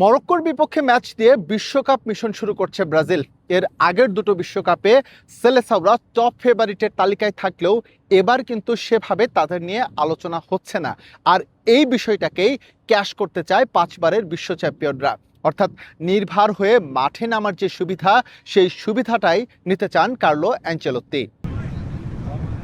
মরক্কোর বিপক্ষে ম্যাচ দিয়ে বিশ্বকাপ মিশন শুরু করছে ব্রাজিল। এর আগের দুটো বিশ্বকাপে সেলেসাওরা টপ ফেভারিটের তালিকায় থাকলেও এবার কিন্তু সেভাবে তাদের নিয়ে আলোচনা হচ্ছে না। আর এই বিষয়টাকেই ক্যাশ করতে চায় 5বারের বিশ্ব চ্যাম্পিয়নরা। অর্থাৎ নির্ভর হয়ে মাঠে নামার যে সুবিধা, সেই সুবিধাটাই নিতে চান কার্লো অ্যানচেলত্তি।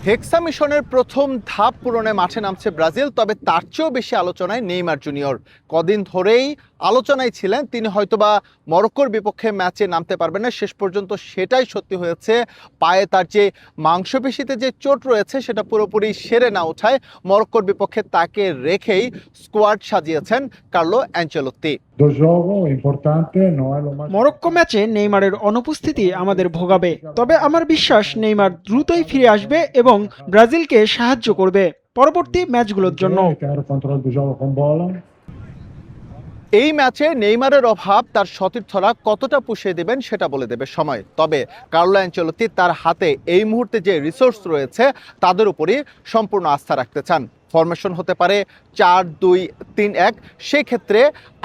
হেক্সা মিশনের প্রথম ধাপ পূরণে মাঠে নামছে ব্রাজিল, তবে তার চেয়েও বেশি আলোচনায় নেইমার জুনিয়র। কদিন ধরেই আলোচনায় ছিলেন তিনি হয়তোবা মরক্কোর বিপক্ষে ম্যাচে নামতে পারবেন না, শেষ পর্যন্ত সেটাই সত্যি হয়েছে। পায়ে তার যে মাংসপেশিতে যে চোট রয়েছে সেটা পুরোপুরি সেরে না ওঠায় মরক্কোর বিপক্ষে তাকে রেখেই স্কোয়াড সাজিয়েছেন কার্লো অ্যানচেলত্তি। মরক্কো ম্যাচে নেইমারের অনুপস্থিতি আমাদের ভোগাবে, তবে আমার বিশ্বাস নেইমার দ্রুতই ফিরে আসবে এবং ব্রাজিলকে সাহায্য করবে পরবর্তী ম্যাচগুলোর জন্য। এই ম্যাচে নেইমারের অভাব তার সতীর্থরা কতটা পুষিয়ে দেবেন সেটা বলে দেবে সময়। তবে কার্লো অ্যানচেলত্তি তার হাতে এই মুহূর্তে যে রিসোর্স রয়েছে তাদের উপরই সম্পূর্ণ আস্থা রাখতে চান। ফরমেশন হতে পারে 4-2-3-1। সেক্ষেত্রে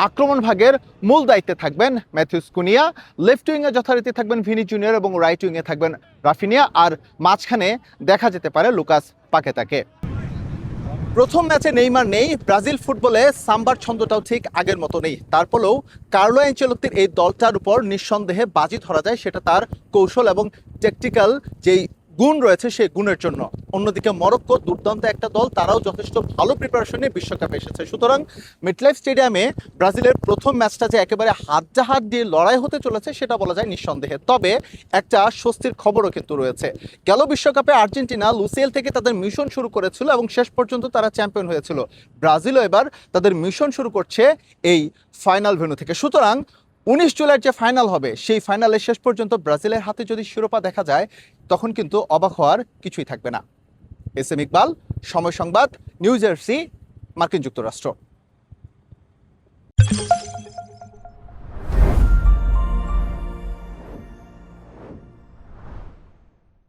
আক্রমণ ভাগের মূল দায়িত্বে থাকবেন ম্যাথিউস কুনিয়া, লেফট উইংয়ে যথারীতি থাকবেন ভিনি জুনিয়র এবং রাইট উইংয়ে থাকবেন রাফিনিয়া, আর মাঝখানে দেখা যেতে পারে লুকাস পাকেতাকে। প্রথম ম্যাচে নেইমার নেই, ব্রাজিল ফুটবলে সাম্বার ছন্দটাও ঠিক আগের মতো নেই। তারপরেও কার্লো অ্যানচেলত্তির এই দলটার উপর নিঃসন্দেহে বাজি ধরা যায়, সেটা তার কৌশল এবং টেকটিক্যাল যেই গুণ রয়েছে সেই গুণের জন্য। অন্যদিকে মরক্কো দুর্দান্ত একটা দল, তারাও যথেষ্ট ভালো প্রিপারেশন নিয়ে বিশ্বকাপে এসেছে। সুতরাং মিটলাইফ স্টেডিয়ামে ব্রাজিলের প্রথম ম্যাচটা যে একেবারে হাত দিয়ে লড়াই হতে চলেছে সেটা বলা যায় নিঃসন্দেহে। তবে একটা স্বস্তির খবরও কিন্তু রয়েছে। গেল বিশ্বকাপে আর্জেন্টিনা লুসিয়েল থেকে তাদের মিশন শুরু করেছিল এবং শেষ পর্যন্ত তারা চ্যাম্পিয়ন হয়েছিল। ব্রাজিলও এবার তাদের মিশন শুরু করছে এই ফাইনাল ভেন্যু থেকে। সুতরাং 19 জুলাইয়ের যে ফাইনাল হবে সেই ফাইনালে শেষ পর্যন্ত ব্রাজিলের হাতে যদি শিরোপা দেখা যায় তখন কিন্তু অবাক হওয়ার কিছুই থাকবে না। এস এম ইকবাল, সময় সংবাদ, নিউ জার্সি, মার্কিন যুক্তরাষ্ট্র।